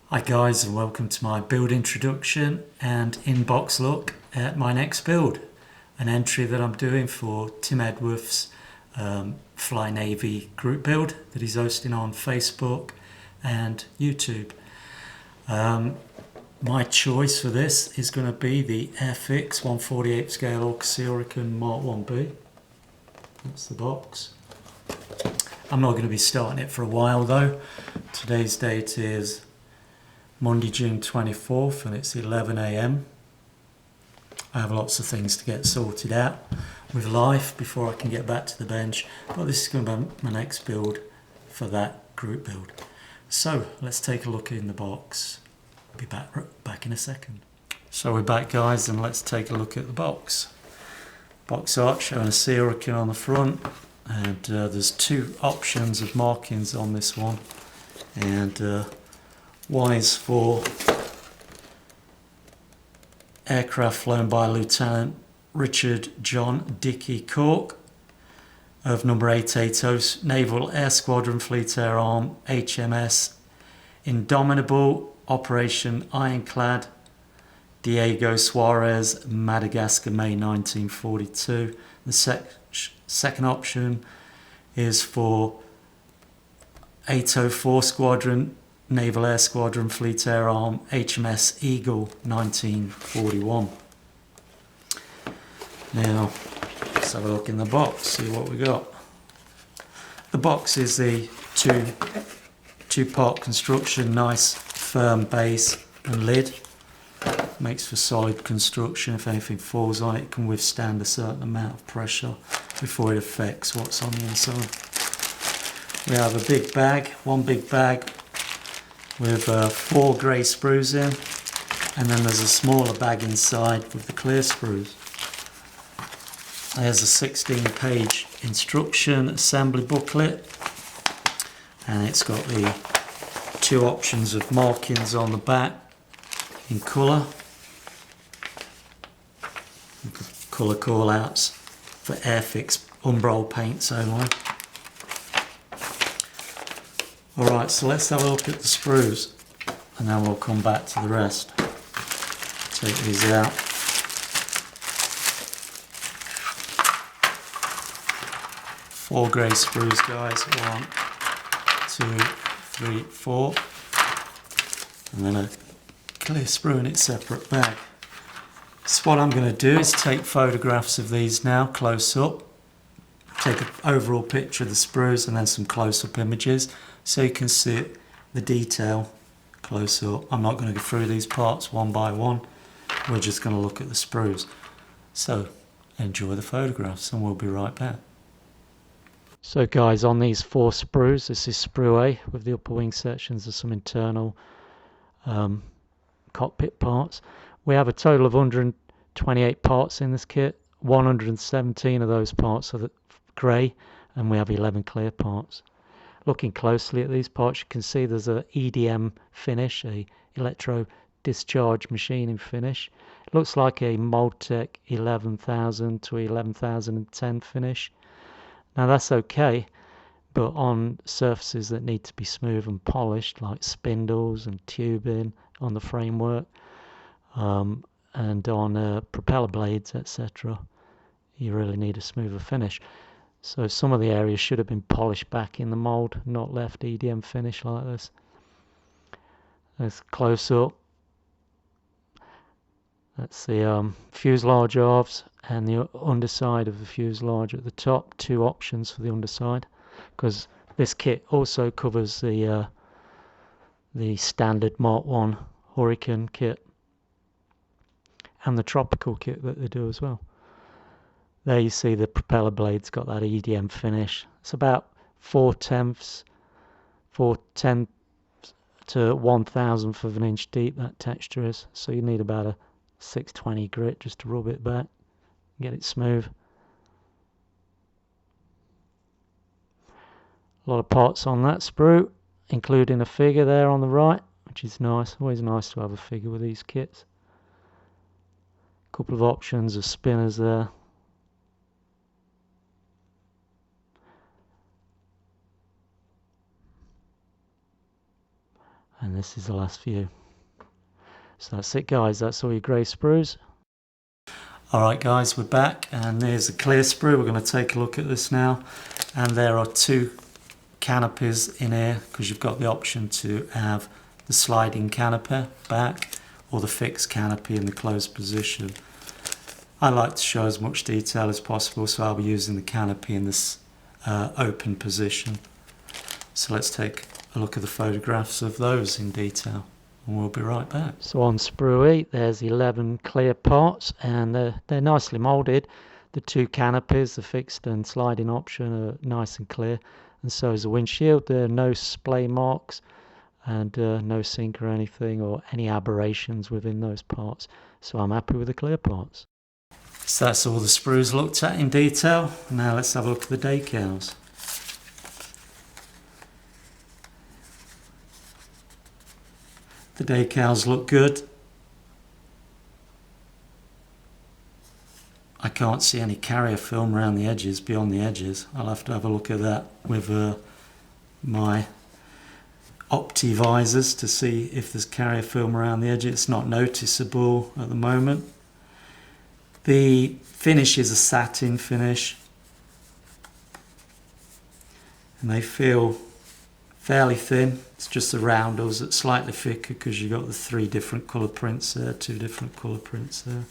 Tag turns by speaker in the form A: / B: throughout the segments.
A: Hi guys, and welcome to my build introduction and inbox look at my next build. An entry that I'm doing for Tim Edworth's Fly Navy group build that he's hosting on Facebook and YouTube. My choice for this is going to be the Airfix 1/48 scale Orca Hurricane Mark 1B. That's the box. I'm not going to be starting it for a while though. Today's date is Monday, June 24th, and it's 11 AM. I have lots of things to get sorted out with life before I can get back to the bench, but this is going to be my next build for that group build. So let's take a look in the box. I'll be back in a second. So we're back, guys, and let's take a look at the box. Box art showing a sea hurricane on the front, and there's two options of markings on this one, and one is for aircraft flown by Lieutenant Richard John Dickey Cork of number 880 Naval Air Squadron Fleet Air Arm HMS Indomitable Operation Ironclad, Diego Suarez, Madagascar, May 1942. The second option is for 804 Squadron Naval Air Squadron Fleet Air Arm HMS Eagle 1941. Now let's have a look in the box, see what we got. The box is the two-part construction, nice firm base and lid. Makes for solid construction. If anything falls on it, it can withstand a certain amount of pressure before it affects what's on the inside. We have a big bag, one big bag with 4 grey sprues in, and then there's a smaller bag inside with the clear sprues. There's a 16-page instruction assembly booklet, and it's got the two options of markings on the back in colour, colour call-outs for Airfix Umbral paints only. Alright, so let's have a look at the sprues and then we'll come back to the rest. Take these out. Four grey sprues, guys. 1, 2, 3, 4. And then a clear sprue in its separate bag. So what I'm going to do is take photographs of these now, close up. Take an overall picture of the sprues and then some close-up images so you can see the detail close up. I'm not going to go through these parts one by one. We're just going to look at the sprues. So enjoy the photographs and we'll be right back. So guys, on these 4 sprues, this is sprue A with the upper wing sections of some internal cockpit parts. We have a total of 128 parts in this kit. 117 of those parts are grey, and we have 11 clear parts. Looking closely at these parts, you can see there's a EDM finish, a electro discharge machining finish. It looks like a Moldtec 11,000 to 11,010 finish. Now that's okay, but on surfaces that need to be smooth and polished, like spindles and tubing on the framework, and on propeller blades, etc., you really need a smoother finish. So some of the areas should have been polished back in the mould, not left EDM finish like this. Let's close up. That's the fuselage halves and the underside of the fuselage at the top. 2 options for the underside, because this kit also covers the standard Mark 1 Hurricane kit and the tropical kit that they do as well. There you see the propeller blade's got that EDM finish. It's about 4/10 to 1,000th of an inch deep, that texture is. So you need about a 620 grit just to rub it back, get it smooth. A lot of parts on that sprue, including a figure there on the right, which is nice. Always nice to have a figure with these kits. A couple of options of spinners there. And And this is the last view. So that's it, guys, that's all your grey sprues. Alright guys, we're back, and there's a clear sprue. We're going to take a look at this now, and there are two canopies in here, because you've got the option to have the sliding canopy back or the fixed canopy in the closed position. I like to show as much detail as possible, so I'll be using the canopy in this open position. So let's take a look at the photographs of those in detail, and we'll be right back. So on sprue 8 there's 11 clear parts, and they're nicely moulded. The two canopies, the fixed and sliding option, are nice and clear, and so is the windshield. There are no splay marks and no sink or anything, or any aberrations within those parts, so I'm happy with the clear parts. So that's all the sprues looked at in detail. Now let's have a look at the decals. The decals look good. I can't see any carrier film around the edges, beyond the edges. I'll have to have a look at that with my Opti visors to see if there's carrier film around the edge. It's not noticeable at the moment. The finish is a satin finish, and they feel fairly thin. It's just the roundels that's slightly thicker because you've got the three different colour prints there, two different colour prints there.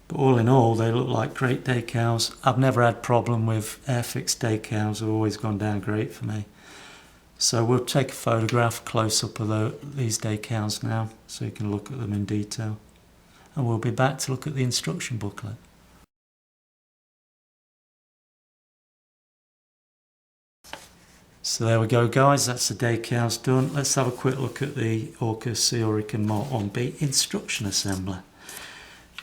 A: But all in all, they look like great decals. I've never had problem with Airfix decals. They've always gone down great for me. So we'll take a photograph close up of these decals now, so you can look at them in detail. And we'll be back to look at the instruction booklet. So there we go, guys, that's the decals done. Let's have a quick look at the Orca Seorican Mark 1B instruction assembler.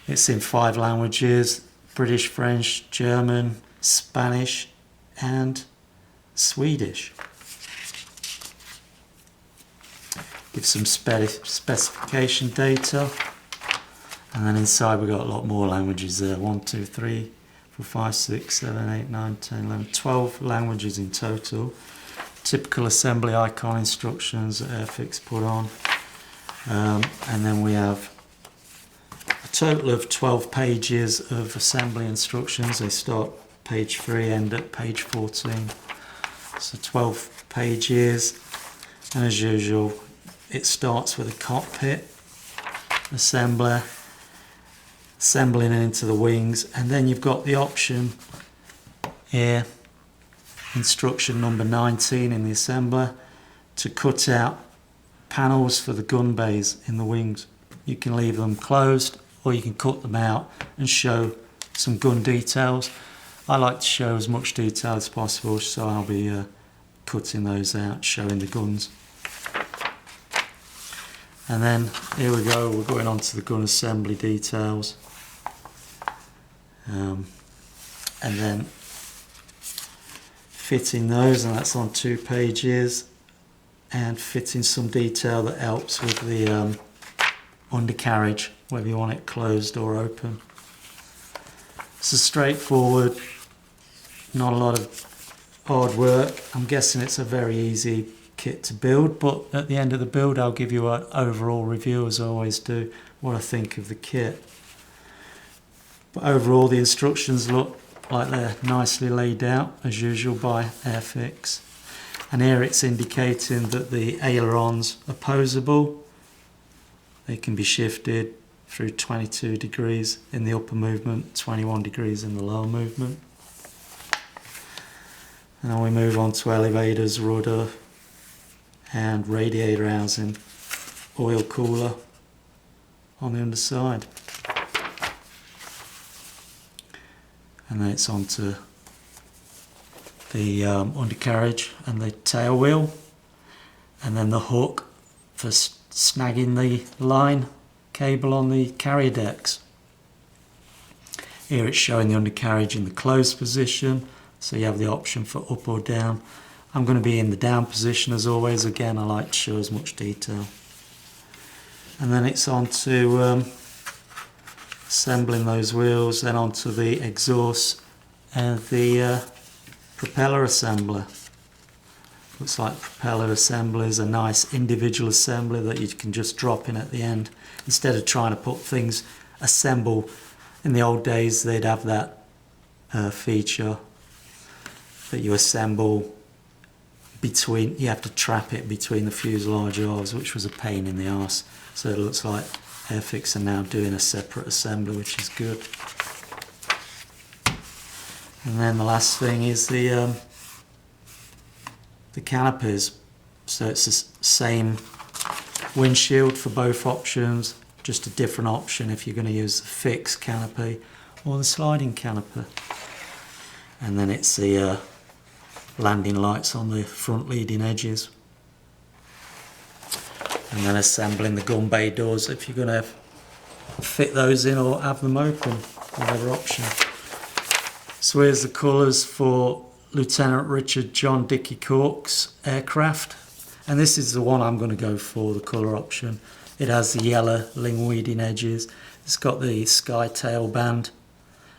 A: It's in 5 languages: British, French, German, Spanish and Swedish. Gives some specification data, and then inside we've got a lot more languages there. 1, 2, 3, 4, 5, 6, 7, 8, 9, 10, 11, 12 languages in total. Typical assembly icon instructions that Airfix put on, and then we have a total of 12 pages of assembly instructions. They start page 3, end at page 14. So 12 pages, and as usual it starts with a cockpit assembler, assembling it into the wings, and then you've got the option here, instruction number 19 in the assembler, to cut out panels for the gun bays in the wings. You can leave them closed, or you can cut them out and show some gun details. I like to show as much detail as possible, so I'll be cutting those out, showing the guns. And then here we go, we're going on to the gun assembly details, and then fitting those, and that's on 2 pages, and fitting some detail that helps with the undercarriage, whether you want it closed or open. So straightforward, not a lot of hard work. I'm guessing it's a very easy kit to build, but at the end of the build I'll give you an overall review, as I always do, what I think of the kit. But overall the instructions look like they're nicely laid out as usual by Airfix, and here it's indicating that the ailerons are posable. They can be shifted through 22 degrees in the upper movement, 21 degrees in the lower movement. And then we move on to elevators, rudder and radiator housing, oil cooler on the underside. And then it's onto the undercarriage and the tail wheel, and then the hook for snagging the line cable on the carrier decks. Here it's showing the undercarriage in the closed position, so you have the option for up or down. I'm going to be in the down position as always. Again, I like to show as much detail. And then it's on to assembling those wheels, then onto the exhaust and the propeller assembler. Looks like propeller assemblies, a nice individual assembly that you can just drop in at the end. Instead of trying to put things assemble, in the old days they'd have that feature that you assemble between, you have to trap it between the fuselage halves, which was a pain in the arse. So it looks like Airfix are now doing a separate assembly, which is good. And then the last thing is the canopies. So it's the same windshield for both options, just a different option if you're going to use the fixed canopy or the sliding canopy. And then it's the landing lights on the front leading edges. And then assembling the gun bay doors if you're going to fit those in or have them open, whatever option. So here's the colours for Lieutenant Richard John Dickey Cork's aircraft, and this is the one I'm going to go for, the colour option. It has the yellow lingweeding edges, it's got the sky tail band,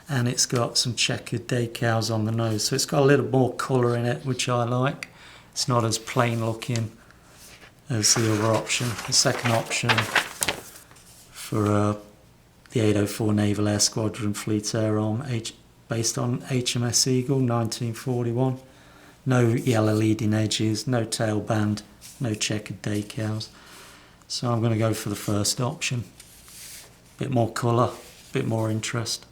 A: and it's got some checkered decals on the nose, so it's got a little more colour in it, which I like. It's not as plain looking as the other option. The second option for the 804 Naval Air Squadron Fleet Air Arm, based on HMS Eagle 1941. No yellow leading edges, no tail band, no checkered decals. So I'm going to go for the first option. Bit more colour, bit more interest.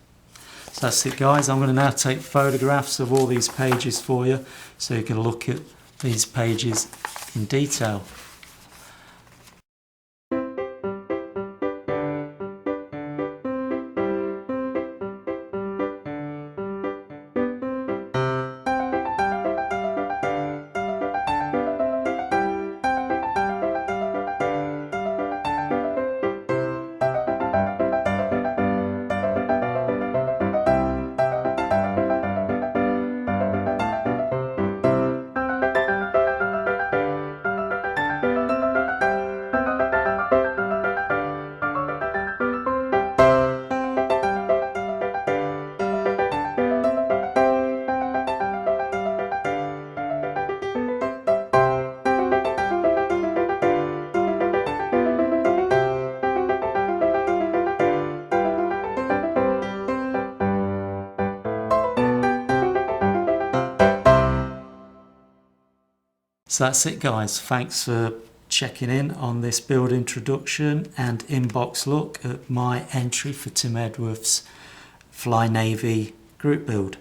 A: So that's it guys, I'm going to now take photographs of all these pages for you so you can look at these pages in detail. So that's it guys, thanks for checking in on this build introduction and inbox look at my entry for Tim Edworth's Fly Navy group build.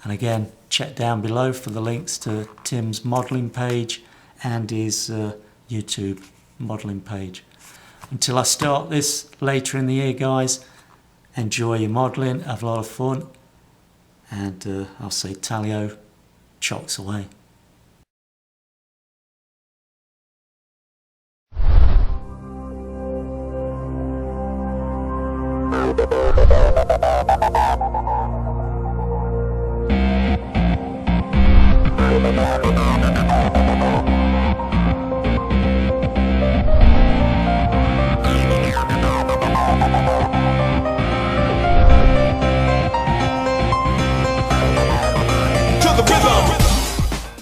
A: And again, check down below for the links to Tim's modelling page and his YouTube modelling page. Until I start this later in the year guys, enjoy your modelling, have a lot of fun, and I'll say talio, chocks away.
B: Thank you.